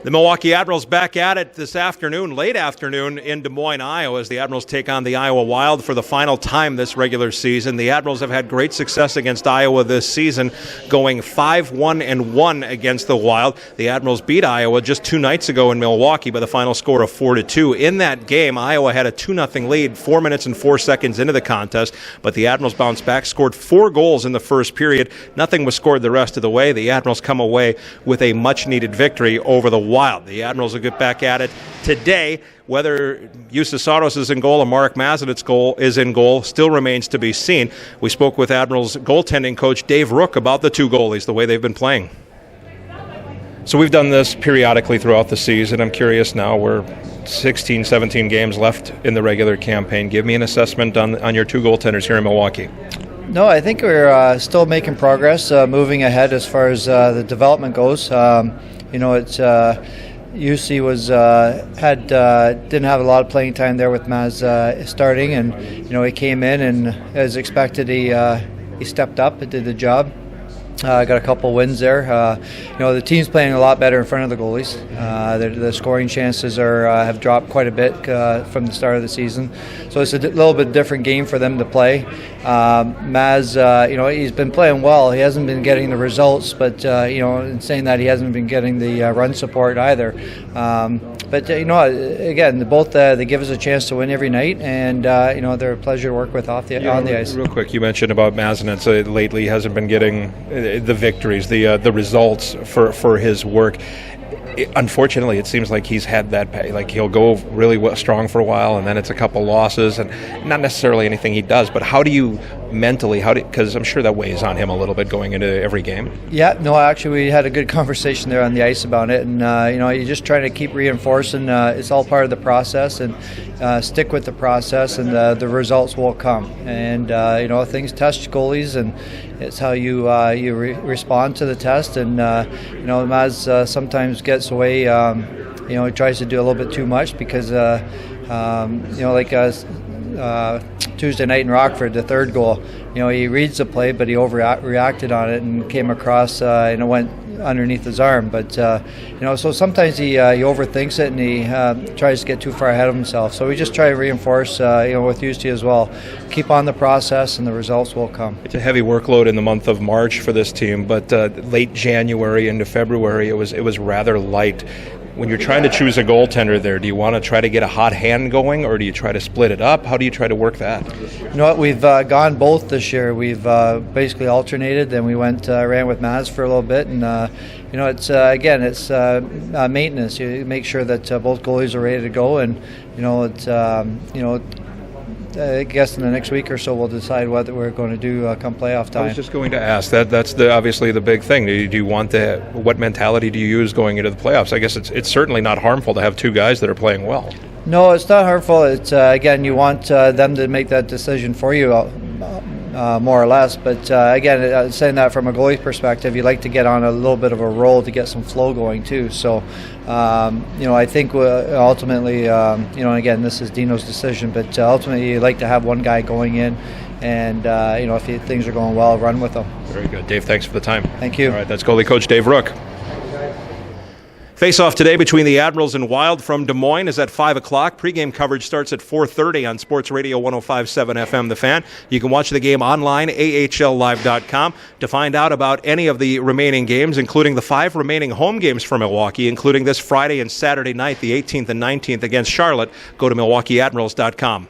The Milwaukee Admirals back at it this afternoon, late afternoon in Des Moines, Iowa, as the Admirals take on the Iowa Wild for the final time this regular season. The Admirals have had great success against Iowa this season, going 5-1-1 against the Wild. The Admirals beat Iowa just 2 nights ago in Milwaukee by the final score of 4-2. In that game, Iowa had a 2-0 lead 4 minutes and 4 seconds into the contest, but the Admirals bounced back, scored 4 goals in the first period. Nothing was scored the rest of the way. The Admirals come away with a much-needed victory over the Wild. The Admirals will get back at it today. Whether Justus Saros is in goal or Mark Mazanet's is in goal still remains to be seen. We spoke with Admirals goaltending coach Dave Rook about the 2 goalies, the way they've been playing. So we've done this periodically throughout the season. I'm curious now, we're 16, 17 games left in the regular campaign. Give me an assessment on your 2 goaltenders here in Milwaukee. No, I think we're still making progress, moving ahead as far as the development goes. It's UC didn't have a lot of playing time there with Maz starting, and he came in and as expected he stepped up and did the job. Got a couple wins there. The team's playing a lot better in front of the goalies. The scoring chances have dropped quite a bit from the start of the season, so it's a little bit different game for them to play. Maz, he's been playing well. He hasn't been getting the results, but in saying that, he hasn't been getting the run support either. Again, both they give us a chance to win every night, and they're a pleasure to work with on the ice. Real quick, you mentioned about Mazanets lately hasn't been getting the victories, the results for his work. Unfortunately, it seems like he's had that pay. Like, he'll go really strong for a while, and then it's a couple losses, and not necessarily anything he does. But how do you mentally? Because I'm sure that weighs on him a little bit going into every game. Yeah, no, actually, we had a good conversation there on the ice about it, and you're just trying to keep reinforcing. It's all part of the process, and stick with the process, and the results will come. And things test goalies, and it's how you respond to the test. And Maz sometimes gets away. He tries to do a little bit too much because Tuesday night in Rockford, the 3rd goal, he reads the play, but he overreacted on it and came across and it went underneath his arm. But so sometimes he overthinks it, and he tries to get too far ahead of himself. So we just try to reinforce with UC as well. Keep on the process, and the results will come. It's a heavy workload in the month of March for this team, but late January into February it was rather light. When you're trying to choose a goaltender there, do you want to try to get a hot hand going, or do you try to split it up? How do you try to work that? You know what? We've gone both this year. We've basically alternated. Then we ran with Maz for a little bit, and it's maintenance. You make sure that both goalies are ready to go, and I guess in the next week or so we'll decide what we're going to do come playoff time. I was just going to ask that's obviously the big thing. Do you want what mentality do you use going into the playoffs? I guess it's certainly not harmful to have 2 guys that are playing well. No, it's not harmful. It's again, you want them to make that decision for you, more or less. But again, saying that from a goalie perspective, you like to get on a little bit of a roll to get some flow going too. So, I think ultimately, again, this is Dino's decision, but ultimately you like to have one guy going in, and if things are going well, run with them. Very good, Dave. Thanks for the time. Thank you. All right, that's goalie coach Dave Rook. Face-off today between the Admirals and Wild from Des Moines is at 5 o'clock. Pre-game coverage starts at 4:30 on Sports Radio 105.7 FM, The Fan. You can watch the game online, ahllive.com, to find out about any of the remaining games, including the 5 remaining home games for Milwaukee, including this Friday and Saturday night, the 18th and 19th against Charlotte. Go to milwaukeeadmirals.com.